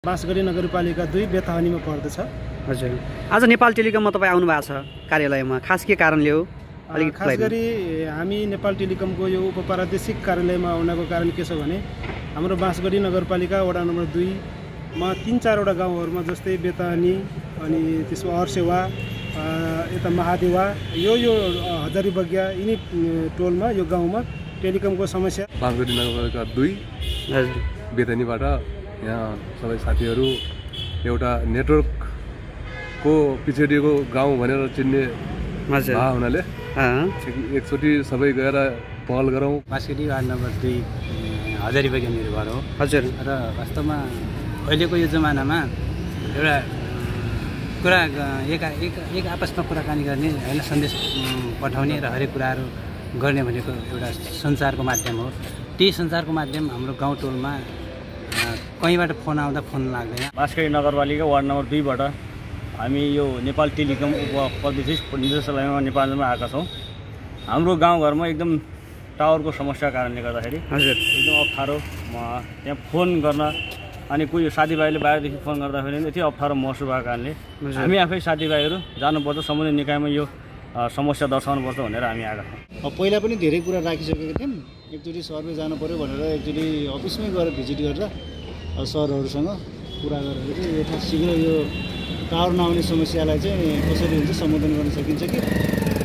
बाँसगढी नगरपालिका 2 बेथानीमा पर्दछ। हजुर, आज नेपाल टेलिकममा तपाईँ आउनु भएको छ कार्यालयमा, खास के कारणले हो? खास गरी हामी नेपाल टेलिकमको यो उपप्रादेशिक कार्यालयमा आउनको कारण के छ भने हाम्रो बाँसगढी नगरपालिका वडा नम्बर 2 मा 3-4 वटा गाउँहरूमा जस्तै बेतानी अनि त्यसमा अरसेवा यता महादेवा यो हजारी बग्या यिनी टोलमा यो गाउँमा टेलिकमको समस्या। बाँसगढी नगरपालिका 2 हजुर बेतानीबाट यहाँ सबै साथीहरू एउटा नेटवर्कको पिछडिएको गाउँ भनेर चिन्ने हुनाले एकचोटि सबै गएर पहल गरौँ। बाँसगढी वार्ड नम्बर 2 हजारी बग्या मेरो घर हो। हजुर, र वास्तवमा अहिलेको यो जमानामा एउटा कुरा एक आपसमा कुराकानी गर्ने होइन, सन्देश पठाउने र हरेक कुराहरू गर्ने भनेको एउटा सञ्चारको माध्यम हो। त्यही सञ्चारको माध्यम हाम्रो गाउँ टोलमा कहीँबाट फोन आउँदा फोन लाग्दैन। बाँसगढी नगरपालिका वार्ड नम्बर 2 बाट हामी यो नेपाल टेलिकम उपप्रादेशिक निर्देशालयमा नेपालमा आएका छौँ। हाम्रो गाउँघरमा एकदम टावरको समस्याको कारणले गर्दाखेरि हजुर एकदम अप्ठ्यारो त्यहाँ फोन गर्न अनि कोही साथीभाइले बाहिरदेखि फोन गर्दाखेरि यति अप्ठ्यारो महसुस भएको कारणले हामी आफै साथीभाइहरू जानुपर्छ, सम्बन्धित निकायमा यो समस्या दर्शाउनुपर्छ भनेर हामी आएका छौँ। पहिला पनि धेरै कुरा राखिसकेका थियौँ। एकचोटि सर्वे जानु पऱ्यो भनेर एकचोटि अफिसमै गएर भिजिट गरेर सरहरूसँग कुरा गरेर चाहिँ यथाशीघ्र यो टावर नआउने समस्यालाई चाहिँ कसरी हुन्छ सम्बोधन गर्न सकिन्छ कि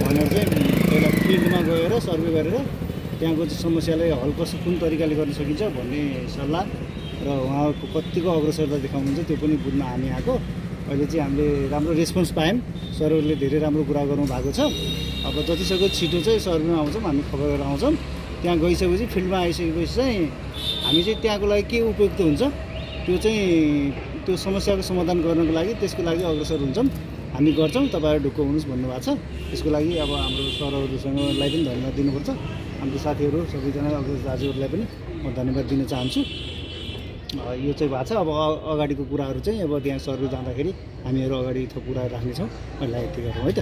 भनेर चाहिँ पहिला फिल्डमा गएर सर्वे गरेर त्यहाँको समस्यालाई हल कुन तरिकाले गर्न सकिन्छ भन्ने सल्लाह र उहाँको कतिको अग्रसरता देखाउनुहुन्छ त्यो पनि बुझ्न हामी आएको। अहिले चाहिँ हामीले राम्रो रेस्पोन्स पायौँ, सरहरूले धेरै राम्रो कुरा गर्नु भएको छ। अब जतिसक्दो छिटो चाहिँ सर्वेमा आउँछौँ, हामी खबर गरेर आउँछौँ। त्यहाँ गइसकेपछि फिल्डमा आइसकेपछि चाहिँ हामी चाहिँ त्यहाँको लागि के उपयुक्त हुन्छ त्यो समस्याको समाधान गर्नको लागि त्यसको लागि अग्रसर हुन्छौँ, हामी गर्छौँ। तपाईँहरू ढुक्क हुनुहोस् भन्नुभएको छ। त्यसको लागि अब हाम्रो सरहरूसँगलाई पनि धन्यवाद दिनुपर्छ। हाम्रो साथीहरू सबैजना अग्रज दाजुहरूलाई पनि म धन्यवाद दिन चाहन्छु। यो चाहिँ भएको छ। अब अगाडिको कुराहरू चाहिँ अब त्यहाँ सर्वे जाँदाखेरि हामीहरू अगाडि थप कुरा राख्नेछौँ। अहिले यति गरौँ है त।